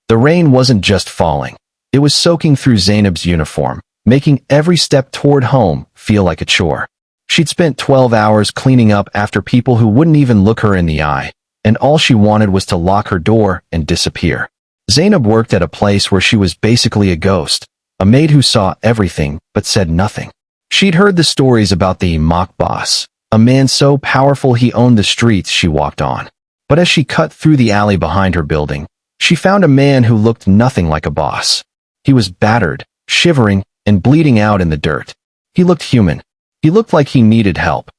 The rain wasn't just falling. It was soaking through Zainab's uniform, making every step toward home feel like a chore. She'd spent 12 hours cleaning up after people who wouldn't even look her in the eye, and all she wanted was to lock her door and disappear. Zainab worked at a place where she was basically a ghost, a maid who saw everything but said nothing. She'd heard the stories about the mock boss, a man so powerful he owned the streets she walked on. But as she cut through the alley behind her building, she found a man who looked nothing like a boss. He was battered, shivering, and bleeding out in the dirt. He looked human. He looked like he needed help.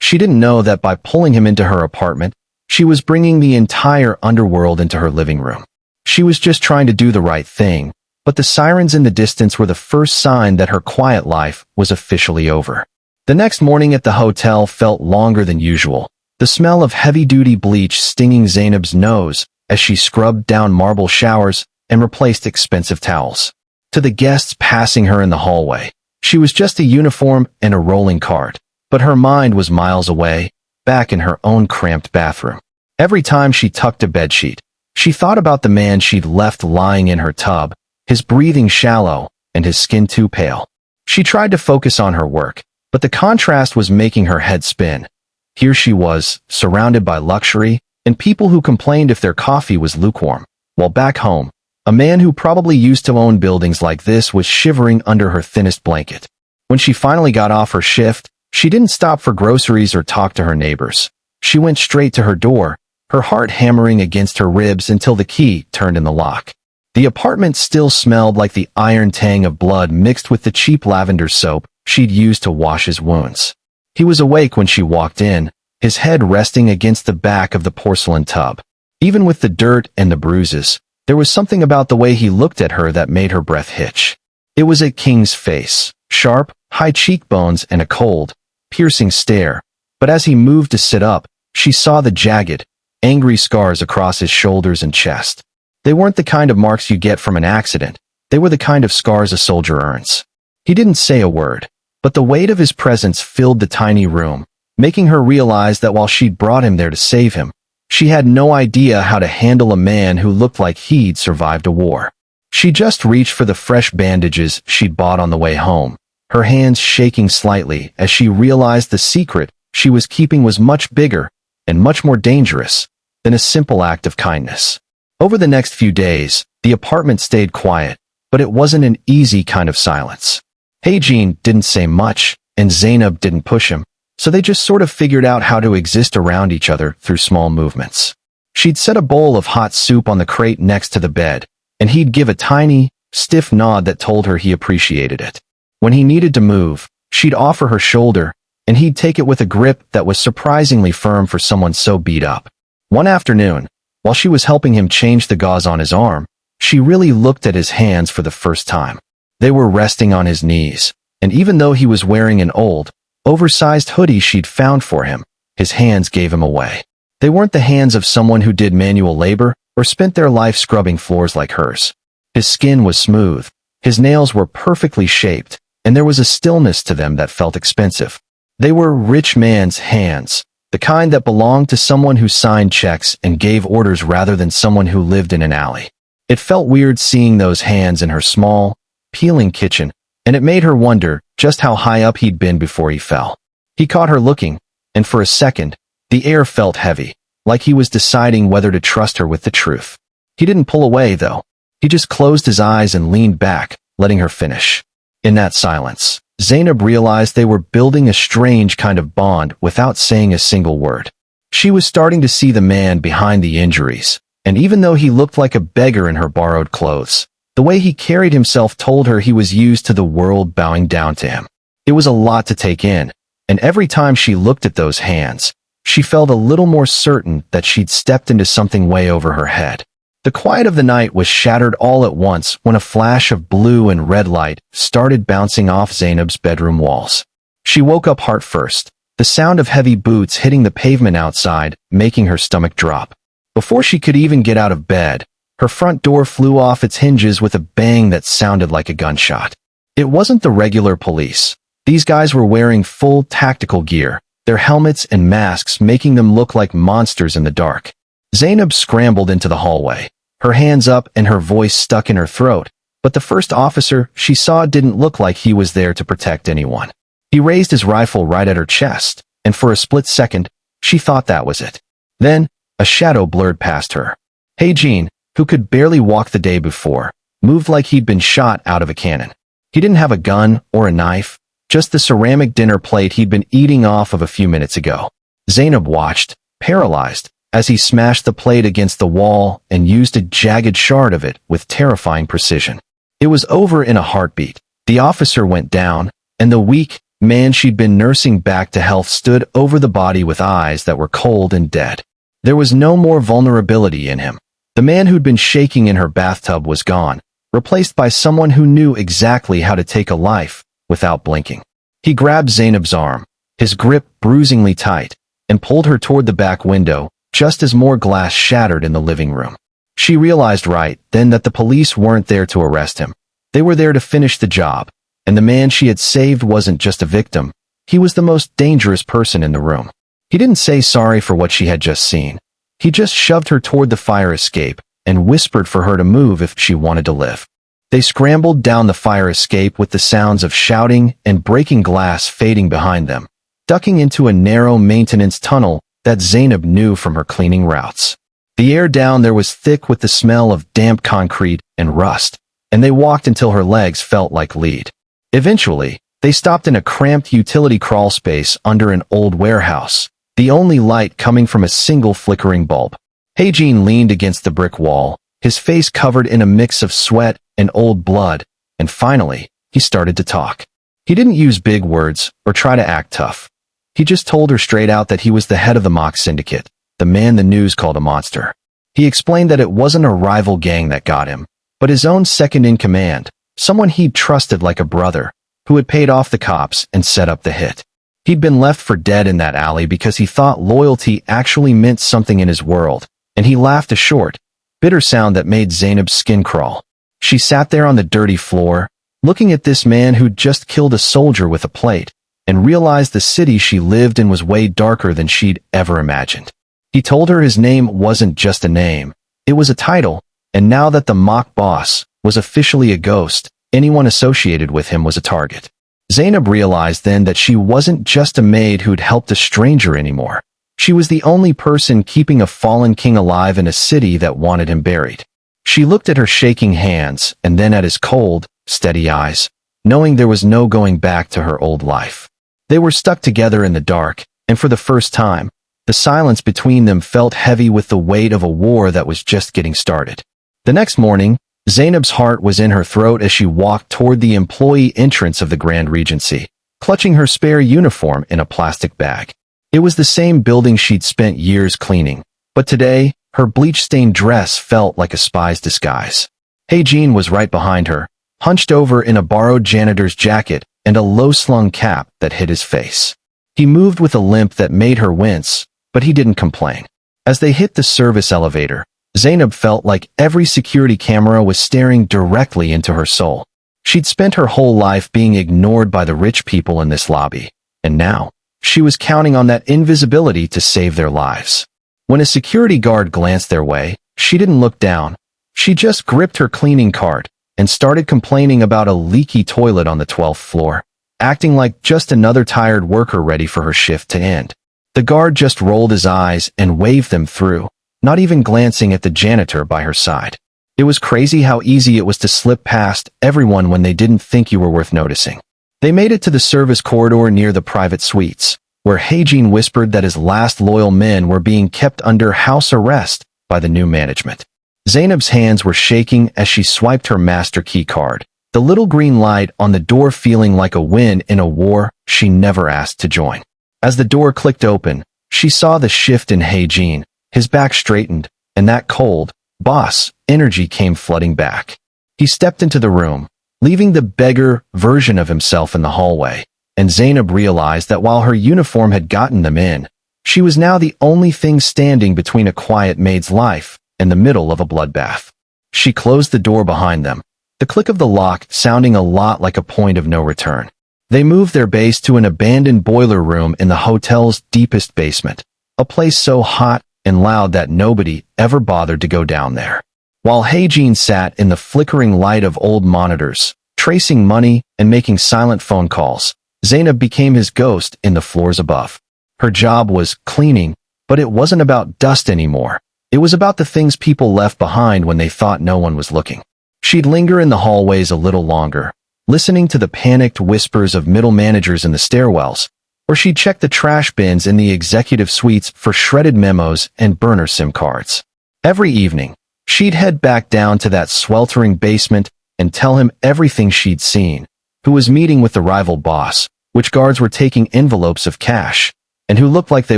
She didn't know that by pulling him into her apartment, she was bringing the entire underworld into her living room. She was just trying to do the right thing, but the sirens in the distance were the first sign that her quiet life was officially over. The next morning at the hotel felt longer than usual, the smell of heavy-duty bleach stinging Zainab's nose as she scrubbed down marble showers and replaced expensive towels. To the guests passing her in the hallway, she was just a uniform and a rolling cart, but her mind was miles away, back in her own cramped bathroom. Every time she tucked a bedsheet, she thought about the man she'd left lying in her tub, his breathing shallow and his skin too pale. She tried to focus on her work, but the contrast was making her head spin. Here she was, surrounded by luxury and people who complained if their coffee was lukewarm, while back home, a man who probably used to own buildings like this was shivering under her thinnest blanket. When she finally got off her shift, she didn't stop for groceries or talk to her neighbors. She went straight to her door, her heart hammering against her ribs until the key turned in the lock. The apartment still smelled like the iron tang of blood mixed with the cheap lavender soap she'd used to wash his wounds. He was awake when she walked in, his head resting against the back of the porcelain tub. Even with the dirt and the bruises, there was something about the way he looked at her that made her breath hitch. It was a king's face, sharp, high cheekbones and a cold, piercing stare, but as he moved to sit up, she saw the jagged, angry scars across his shoulders and chest. They weren't the kind of marks you get from an accident, they were the kind of scars a soldier earns. He didn't say a word, but the weight of his presence filled the tiny room, making her realize that while she'd brought him there to save him, she had no idea how to handle a man who looked like he'd survived a war. She just reached for the fresh bandages she'd bought on the way home, her hands shaking slightly as she realized the secret she was keeping was much bigger and much more dangerous than a simple act of kindness. Over the next few days, the apartment stayed quiet, but it wasn't an easy kind of silence. Jean didn't say much, and Zainab didn't push him, so they just sort of figured out how to exist around each other through small movements. She'd set a bowl of hot soup on the crate next to the bed, and he'd give a tiny, stiff nod that told her he appreciated it. When he needed to move, she'd offer her shoulder, and he'd take it with a grip that was surprisingly firm for someone so beat up. One afternoon, while she was helping him change the gauze on his arm, she really looked at his hands for the first time. They were resting on his knees, and even though he was wearing an old, oversized hoodie she'd found for him, his hands gave him away. They weren't the hands of someone who did manual labor or spent their life scrubbing floors like hers. His skin was smooth, his nails were perfectly shaped, and there was a stillness to them that felt expensive. They were rich man's hands, the kind that belonged to someone who signed checks and gave orders rather than someone who lived in an alley. It felt weird seeing those hands in her small, peeling kitchen, and it made her wonder just how high up he'd been before he fell. He caught her looking, and for a second, the air felt heavy, like he was deciding whether to trust her with the truth. He didn't pull away, though. He just closed his eyes and leaned back, letting her finish. In that silence, Zainab realized they were building a strange kind of bond without saying a single word. She was starting to see the man behind the injuries, and even though he looked like a beggar in her borrowed clothes, the way he carried himself told her he was used to the world bowing down to him. It was a lot to take in, and every time she looked at those hands, she felt a little more certain that she'd stepped into something way over her head. The quiet of the night was shattered all at once when a flash of blue and red light started bouncing off Zainab's bedroom walls. She woke up heart first, the sound of heavy boots hitting the pavement outside, making her stomach drop. Before she could even get out of bed, her front door flew off its hinges with a bang that sounded like a gunshot. It wasn't the regular police. These guys were wearing full tactical gear, their helmets and masks making them look like monsters in the dark. Zainab scrambled into the hallway, her hands up and her voice stuck in her throat, but the first officer she saw didn't look like he was there to protect anyone. He raised his rifle right at her chest, and for a split second, she thought that was it. Then, a shadow blurred past her. Jean, who could barely walk the day before, moved like he'd been shot out of a cannon. He didn't have a gun or a knife, just the ceramic dinner plate he'd been eating off of a few minutes ago. Zainab watched, paralyzed, as he smashed the plate against the wall and used a jagged shard of it with terrifying precision. It was over in a heartbeat. The officer went down, and the weak man she'd been nursing back to health stood over the body with eyes that were cold and dead. There was no more vulnerability in him. The man who'd been shaking in her bathtub was gone, replaced by someone who knew exactly how to take a life without blinking. He grabbed Zainab's arm, his grip bruisingly tight, and pulled her toward the back window, just as more glass shattered in the living room. She realized right then that the police weren't there to arrest him. They were there to finish the job, and the man she had saved wasn't just a victim. He was the most dangerous person in the room. He didn't say sorry for what she had just seen. He just shoved her toward the fire escape and whispered for her to move if she wanted to live. They scrambled down the fire escape with the sounds of shouting and breaking glass fading behind them, ducking into a narrow maintenance tunnel that Zainab knew from her cleaning routes. The air down there was thick with the smell of damp concrete and rust, and they walked until her legs felt like lead. Eventually, they stopped in a cramped utility crawl space under an old warehouse, the only light coming from a single flickering bulb. Jean leaned against the brick wall, his face covered in a mix of sweat and old blood, and finally, he started to talk. He didn't use big words or try to act tough. He just told her straight out that he was the head of the Mock Syndicate, the man the news called a monster. He explained that it wasn't a rival gang that got him, but his own second-in-command, someone he'd trusted like a brother, who had paid off the cops and set up the hit. He'd been left for dead in that alley because he thought loyalty actually meant something in his world, and he laughed a short, bitter sound that made Zainab's skin crawl. She sat there on the dirty floor, looking at this man who'd just killed a soldier with a plate, and realized the city she lived in was way darker than she'd ever imagined. He told her his name wasn't just a name, it was a title, and now that the mock boss was officially a ghost, anyone associated with him was a target. Zainab realized then that she wasn't just a maid who'd helped a stranger anymore. She was the only person keeping a fallen king alive in a city that wanted him buried. She looked at her shaking hands and then at his cold, steady eyes, knowing there was no going back to her old life. They were stuck together in the dark, and for the first time, the silence between them felt heavy with the weight of a war that was just getting started. The next morning, Zainab's heart was in her throat as she walked toward the employee entrance of the Grand Regency, clutching her spare uniform in a plastic bag. It was the same building she'd spent years cleaning, but today, her bleach-stained dress felt like a spy's disguise. Jean was right behind her, hunched over in a borrowed janitor's jacket and a low-slung cap that hid his face. He moved with a limp that made her wince, but he didn't complain. As they hit the service elevator, Zainab felt like every security camera was staring directly into her soul. She'd spent her whole life being ignored by the rich people in this lobby, and now, she was counting on that invisibility to save their lives. When a security guard glanced their way, she didn't look down. She just gripped her cleaning cart and started complaining about a leaky toilet on the 12th floor, acting like just another tired worker ready for her shift to end. The guard just rolled his eyes and waved them through, not even glancing at the janitor by her side. It was crazy how easy it was to slip past everyone when they didn't think you were worth noticing. They made it to the service corridor near the private suites, where Jean whispered that his last loyal men were being kept under house arrest by the new management. Zainab's hands were shaking as she swiped her master key card, the little green light on the door feeling like a win in a war she never asked to join. As the door clicked open, she saw the shift in Jean, his back straightened, and that cold, boss energy came flooding back. He stepped into the room, leaving the beggar version of himself in the hallway, and Zainab realized that while her uniform had gotten them in, she was now the only thing standing between a quiet maid's life and the middle of a bloodbath. She closed the door behind them, the click of the lock sounding a lot like a point of no return. They moved their base to an abandoned boiler room in the hotel's deepest basement, a place so hot and loud that nobody ever bothered to go down there. While Hae-jin sat in the flickering light of old monitors, tracing money and making silent phone calls, Zainab became his ghost in the floors above. Her job was cleaning, but it wasn't about dust anymore. It was about the things people left behind when they thought no one was looking. She'd linger in the hallways a little longer, listening to the panicked whispers of middle managers in the stairwells, or she'd check the trash bins in the executive suites for shredded memos and burner SIM cards. Every evening, she'd head back down to that sweltering basement and tell him everything she'd seen, who was meeting with the rival boss, which guards were taking envelopes of cash, and who looked like they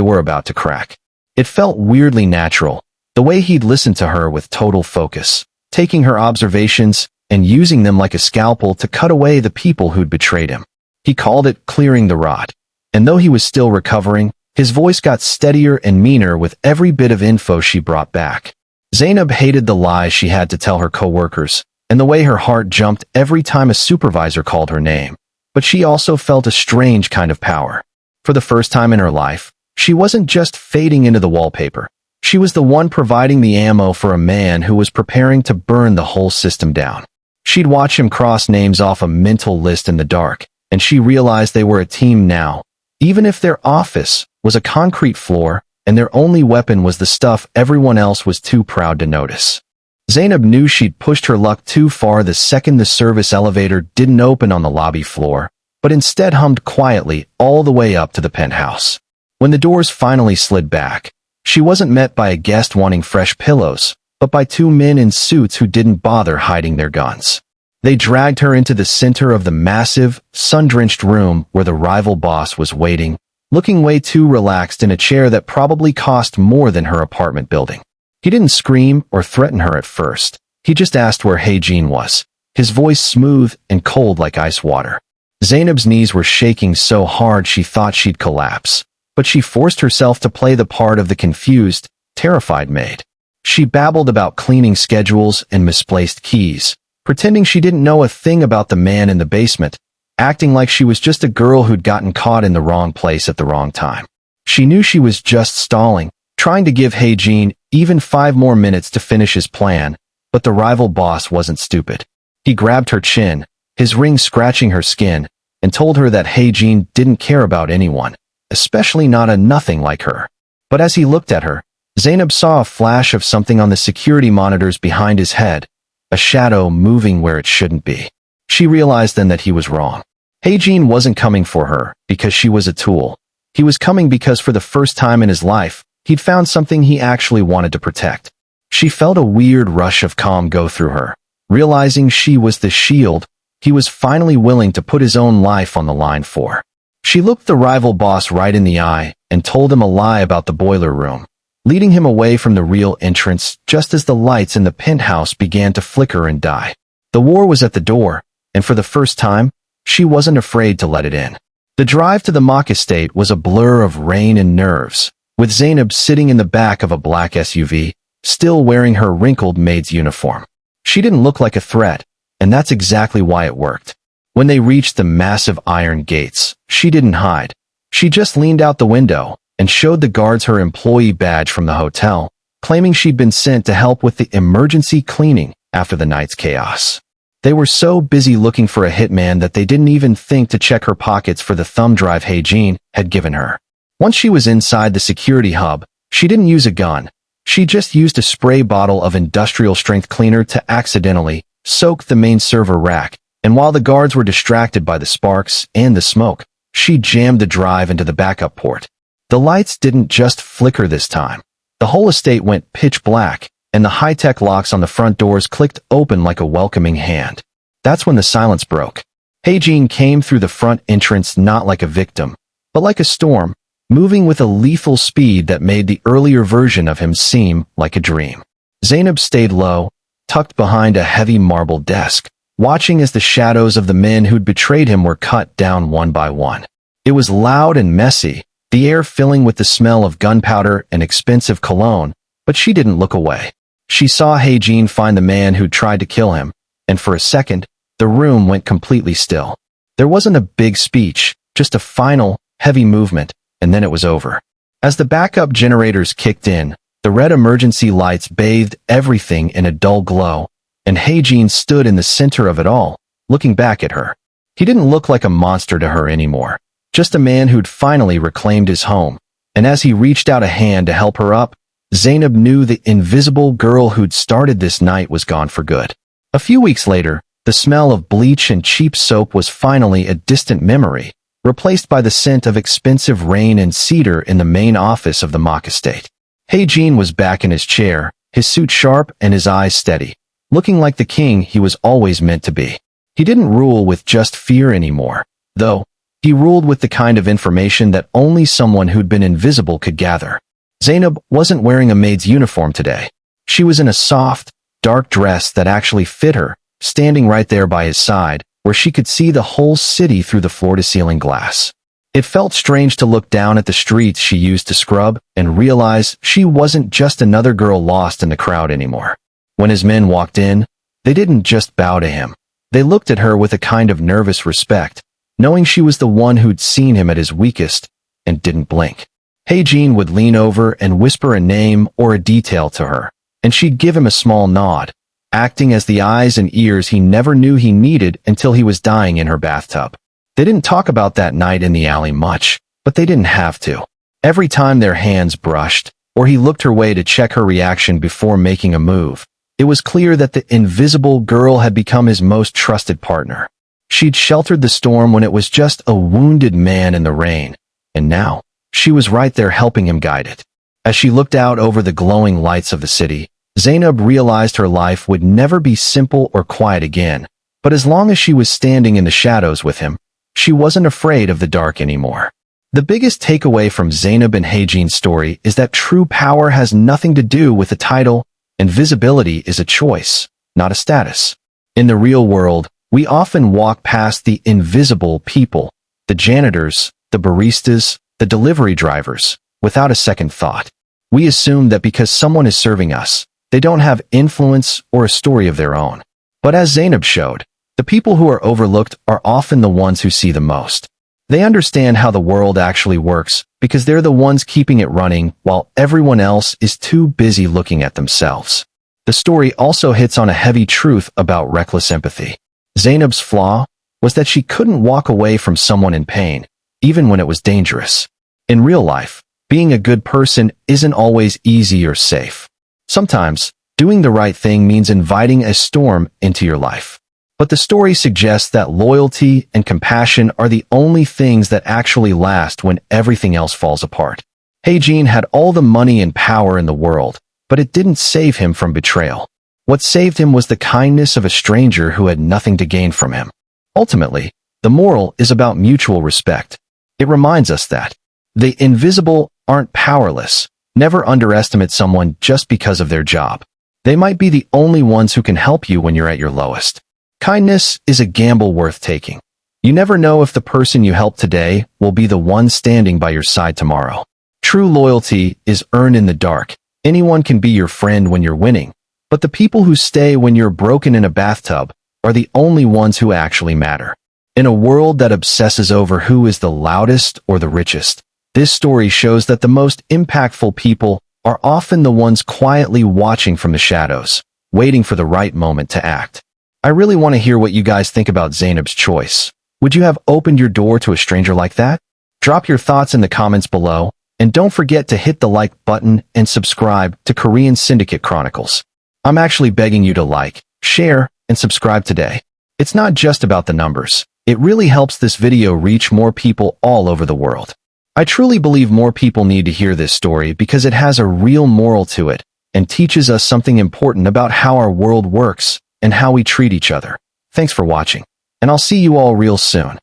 were about to crack. It felt weirdly natural, the way he'd listen to her with total focus, taking her observations and using them like a scalpel to cut away the people who'd betrayed him. He called it clearing the rot, and though he was still recovering, his voice got steadier and meaner with every bit of info she brought back. Zainab hated the lies she had to tell her coworkers, and the way her heart jumped every time a supervisor called her name. But she also felt a strange kind of power. For the first time in her life, she wasn't just fading into the wallpaper. She was the one providing the ammo for a man who was preparing to burn the whole system down. She'd watch him cross names off a mental list in the dark, and she realized they were a team now, even if their office was a concrete floor and their only weapon was the stuff everyone else was too proud to notice. Zainab knew she'd pushed her luck too far the second the service elevator didn't open on the lobby floor, but instead hummed quietly all the way up to the penthouse. When the doors finally slid back, she wasn't met by a guest wanting fresh pillows, but by two men in suits who didn't bother hiding their guns. They dragged her into the center of the massive, sun-drenched room where the rival boss was waiting, looking way too relaxed in a chair that probably cost more than her apartment building. He didn't scream or threaten her at first. He just asked where Hae-jin was, his voice smooth and cold like ice water. Zainab's knees were shaking so hard she thought she'd collapse, but she forced herself to play the part of the confused, terrified maid. She babbled about cleaning schedules and misplaced keys, pretending she didn't know a thing about the man in the basement, acting like she was just a girl who'd gotten caught in the wrong place at the wrong time. She knew she was just stalling, trying to give Hae-jin even 5 more minutes to finish his plan, but the rival boss wasn't stupid. He grabbed her chin, his ring scratching her skin, and told her that Hae-jin didn't care about anyone, especially not a nothing like her. But as he looked at her, Zainab saw a flash of something on the security monitors behind his head, a shadow moving where it shouldn't be. She realized then that he was wrong. Hae-jin wasn't coming for her because she was a tool. He was coming because for the first time in his life, he'd found something he actually wanted to protect. She felt a weird rush of calm go through her, realizing she was the shield he was finally willing to put his own life on the line for. She looked the rival boss right in the eye and told him a lie about the boiler room, leading him away from the real entrance just as the lights in the penthouse began to flicker and die. The war was at the door, and for the first time, she wasn't afraid to let it in. The drive to the mock estate was a blur of rain and nerves, with Zainab sitting in the back of a black SUV, still wearing her wrinkled maid's uniform. She didn't look like a threat, and that's exactly why it worked. When they reached the massive iron gates, she didn't hide. She just leaned out the window and showed the guards her employee badge from the hotel, claiming she'd been sent to help with the emergency cleaning after the night's chaos. They were so busy looking for a hitman that they didn't even think to check her pockets for the thumb drive Hae-jin had given her. Once she was inside the security hub, she didn't use a gun. She just used a spray bottle of industrial-strength cleaner to accidentally soak the main server rack, and while the guards were distracted by the sparks and the smoke, she jammed the drive into the backup port. The lights didn't just flicker this time. The whole estate went pitch black, and the high-tech locks on the front doors clicked open like a welcoming hand. That's when the silence broke. Hae-jin came through the front entrance not like a victim, but like a storm, moving with a lethal speed that made the earlier version of him seem like a dream. Zainab stayed low, tucked behind a heavy marble desk, watching as the shadows of the men who'd betrayed him were cut down one by one. It was loud and messy, the air filling with the smell of gunpowder and expensive cologne, but she didn't look away. She saw Hae-jin find the man who'd tried to kill him, and for a second, the room went completely still. There wasn't a big speech, just a final, heavy movement, and then it was over. As the backup generators kicked in, The red emergency lights bathed everything in a dull glow, and Hae-jin stood in the center of it all, looking back at her. He didn't look like a monster to her anymore, just a man who'd finally reclaimed his home, and as he reached out a hand to help her up, Zainab knew the invisible girl who'd started this night was gone for good. A few weeks later, the smell of bleach and cheap soap was finally a distant memory, replaced by the scent of expensive rain and cedar in the main office of the mock estate. Hae-jin was back in his chair, his suit sharp and his eyes steady, looking like the king he was always meant to be. He didn't rule with just fear anymore, though. He ruled with the kind of information that only someone who'd been invisible could gather. Zainab wasn't wearing a maid's uniform today. She was in a soft, dark dress that actually fit her, standing right there by his side, where she could see the whole city through the floor-to-ceiling glass. It felt strange to look down at the streets she used to scrub and realize she wasn't just another girl lost in the crowd anymore. When his men walked in, they didn't just bow to him. They looked at her with a kind of nervous respect, knowing she was the one who'd seen him at his weakest and didn't blink. Hae-jin would lean over and whisper a name or a detail to her, and she'd give him a small nod, acting as the eyes and ears he never knew he needed until he was dying in her bathtub. They didn't talk about that night in the alley much, but they didn't have to. Every time their hands brushed, or he looked her way to check her reaction before making a move, it was clear that the invisible girl had become his most trusted partner. She'd sheltered the storm when it was just a wounded man in the rain, and now, she was right there helping him guide it. As she looked out over the glowing lights of the city, Zainab realized her life would never be simple or quiet again, but as long as she was standing in the shadows with him, she wasn't afraid of the dark anymore. The biggest takeaway from Zainab and Hae-jin's story is that true power has nothing to do with the title, and visibility is a choice, not a status. In the real world, we often walk past the invisible people, the janitors, the baristas, the delivery drivers, without a second thought. We assume that because someone is serving us, they don't have influence or a story of their own. But as Zainab showed, the people who are overlooked are often the ones who see the most. They understand how the world actually works because they're the ones keeping it running while everyone else is too busy looking at themselves. The story also hits on a heavy truth about reckless empathy. Zainab's flaw was that she couldn't walk away from someone in pain, even when it was dangerous. In real life, being a good person isn't always easy or safe. Sometimes, doing the right thing means inviting a storm into your life. But the story suggests that loyalty and compassion are the only things that actually last when everything else falls apart. Hae-jin had all the money and power in the world, but it didn't save him from betrayal. What saved him was the kindness of a stranger who had nothing to gain from him. Ultimately, the moral is about mutual respect. It reminds us that the invisible aren't powerless. Never underestimate someone just because of their job. They might be the only ones who can help you when you're at your lowest. Kindness is a gamble worth taking. You never know if the person you help today will be the one standing by your side tomorrow. True loyalty is earned in the dark. Anyone can be your friend when you're winning, but the people who stay when you're broken in a bathtub are the only ones who actually matter. In a world that obsesses over who is the loudest or the richest, this story shows that the most impactful people are often the ones quietly watching from the shadows, waiting for the right moment to act. I really want to hear what you guys think about Zainab's choice. Would you have opened your door to a stranger like that? Drop your thoughts in the comments below, and don't forget to hit the like button and subscribe to Korean Syndicate Chronicles. I'm actually begging you to like, share, and subscribe today. It's not just about the numbers. It really helps this video reach more people all over the world. I truly believe more people need to hear this story because it has a real moral to it and teaches us something important about how our world works and how we treat each other. Thanks for watching, and I'll see you all real soon.